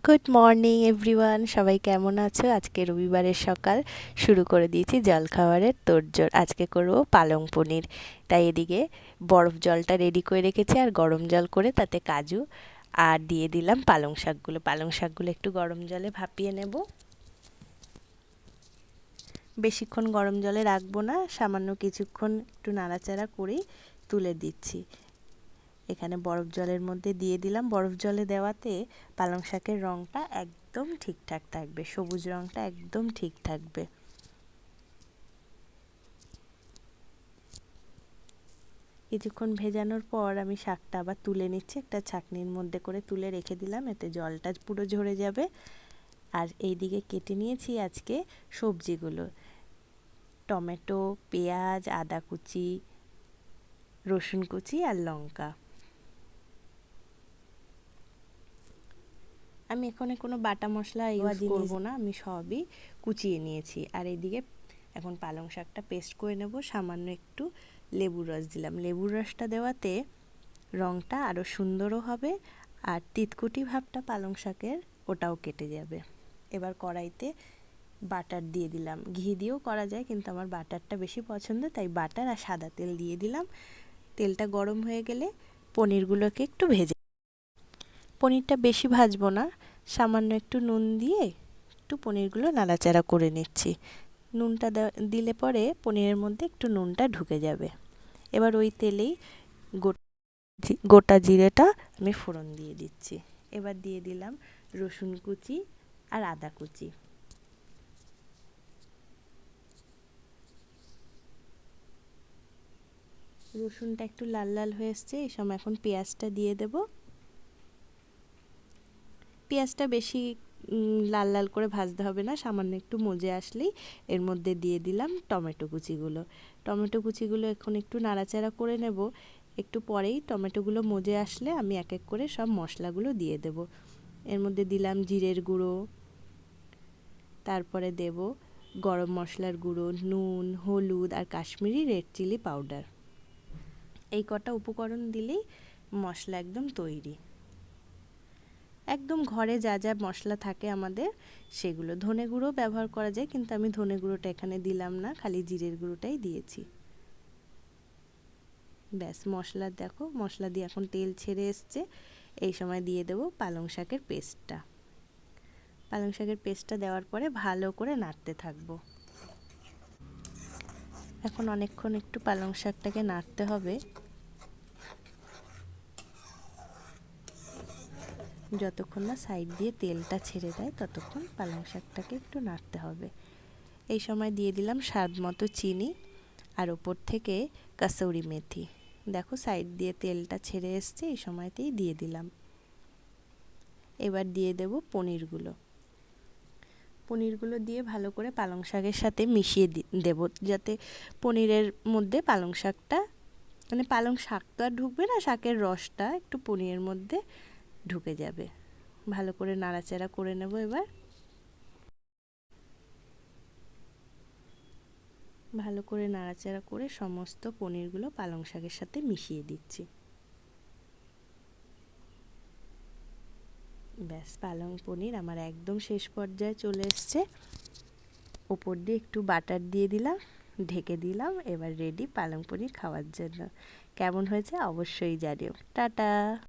Good morning everyone, সবাই কেমন আছো? আজকে রবিবারের সকাল, শুরু করে দিয়েছি জলখাবারের তোড়জোড়। আজকে করব পালং পনির। তাই এদিকে বরফ জলটা রেডি করে রেখেছি, আর গরম জল করে তাতে কাজু আর দিয়ে দিলাম পালং শাকগুলো একটু গরম জলে ভাপিয়ে নেব। বেশিক্ষণ গরম জলে রাখবো না, সামান্য কিছুক্ষণ একটু নাড়াচাড়া করেই তুলে দিচ্ছি। এখানে বরফ জলের মধ্যে দিয়ে দিলাম। বরফ জলে দেওয়াতে পালং শাকের রঙটা একদম ঠিকঠাক থাকবে, সবুজ রঙটা একদম ঠিক থাকবে। কিছুক্ষণ ভেজানোর পর আমি শাকটা আবার তুলে নিচ্ছি, একটা ছাঁকনির মধ্যে করে তুলে রেখে দিলাম, এতে জলটা পুরো ঝরে যাবে। আর এইদিকে কেটে নিয়েছি আজকে সবজিগুলো, টমেটো, পেঁয়াজ, আদা কুচি, রসুন কুচি আর লঙ্কা। আমি এখানে কোনো বাটা মশলা ইউজ করব না, আমি সবই কুচিয়ে নিয়েছি। আর এইদিকে এখন পালং শাকটা পেস্ট করে নেব। সামান্য একটু লেবুর রস দিলাম। লেবুর রসটা দেওয়াতে রঙটা আরও সুন্দরও হবে, আর তিতকুটি ভাবটা পালং শাকের ওটাও কেটে যাবে। এবার কড়াইতে বাটার দিয়ে দিলাম। ঘি দিয়েও করা যায়, কিন্তু আমার বাটারটা বেশি পছন্দ, তাই বাটার আর সাদা তেল দিয়ে দিলাম। তেলটা গরম হয়ে গেলে পনিরগুলোকে একটু ভেজে, পনিরটা বেশি ভাজবো না, সামান্য একটু নুন দিয়ে একটু পনিরগুলো নাড়াচাড়া করে নিচ্ছি। নুনটা দিলে পরে পনিরের মধ্যে একটু নুনটা ঢুকে যাবে। এবার ওই তেলেই গোটা জিরেটা আমি ফোড়ন দিয়ে দিচ্ছি। এবার দিয়ে দিলাম রসুন কুচি আর আদা কুচি। রসুনটা একটু লাল লাল হয়ে এসছে, এই সময় এখন পেঁয়াজটা দিয়ে দেব। পেঁয়াজটা বেশি লাল লাল করে ভাজতে হবে না, সামান্য একটু মজে আসলেই এর মধ্যে দিয়ে দিলাম টমেটো কুচিগুলো। টমেটো কুচিগুলো এখন একটু নাড়াচাড়া করে নেব। একটু পরেই টমেটোগুলো মজে আসলে আমি এক এক করে সব মশলাগুলো দিয়ে দেব। এর মধ্যে দিলাম জিরের গুঁড়ো, তারপরে দেব গরম মশলার গুঁড়ো, নুন, হলুদ আর কাশ্মীরি রেড চিলি পাউডার। এই কটা উপকরণ দিলেই মশলা একদম তৈরি। একদম ঘরে যা যা মশলা থাকে আমাদের সেগুলো। ধনে গুঁড়ো ব্যবহার করা যায়, কিন্তু আমি ধনে গুঁড়োটা এখানে দিলাম না, খালি জিরের গুঁড়োটাই দিয়েছি। ব্যাস, মশলা দেখো, মশলা দিয়ে এখন তেল ছেড়ে এসছে। এই সময় দিয়ে দেবো পালং শাকের পেস্টটা। পালং শাকের পেস্টটা দেওয়ার পরে ভালো করে নাড়তে থাকবো। এখন অনেকক্ষণ একটু পালং শাকটাকে নাড়তে হবে, যতক্ষণ না সাইড দিয়ে তেলটা ছেড়ে দেয় ততক্ষণ পালং শাকটাকে একটু নাড়তে হবে। এই সময় দিয়ে দিলাম স্বাদ মতো চিনি, আর ওপর থেকে কাসুরি মেথি। দেখো সাইড দিয়ে তেলটা ছেড়ে এসছে, এই সময়তেই দিয়ে দিলাম। এবার দিয়ে দেব পনিরগুলো দিয়ে ভালো করে পালং শাকের সাথে মিশিয়ে দেব, যাতে পনিরের মধ্যে পালং শাকটা, মানে পালং শাক তো আর ঢুকবে না, শাকের রসটা একটু পনিরের মধ্যে ঢুকে যাবে। ভালো করে নাড়াচাড়া করে নেব। এবার ভালো করে নাড়াচাড়া করে সমস্ত পনিরগুলো পালং শাকের সাথে মিশিয়ে দিচ্ছি। ব্যাস, পালং পনির আমার একদম শেষ পর্যায়ে চলে এসছে। ওপর দিয়ে একটু বাটার দিয়ে দিলাম, ঢেকে দিলাম। এবার রেডি পালং পনির খাওয়ার জন্য। কেমন হয়েছে অবশ্যই জানিও। টাটা।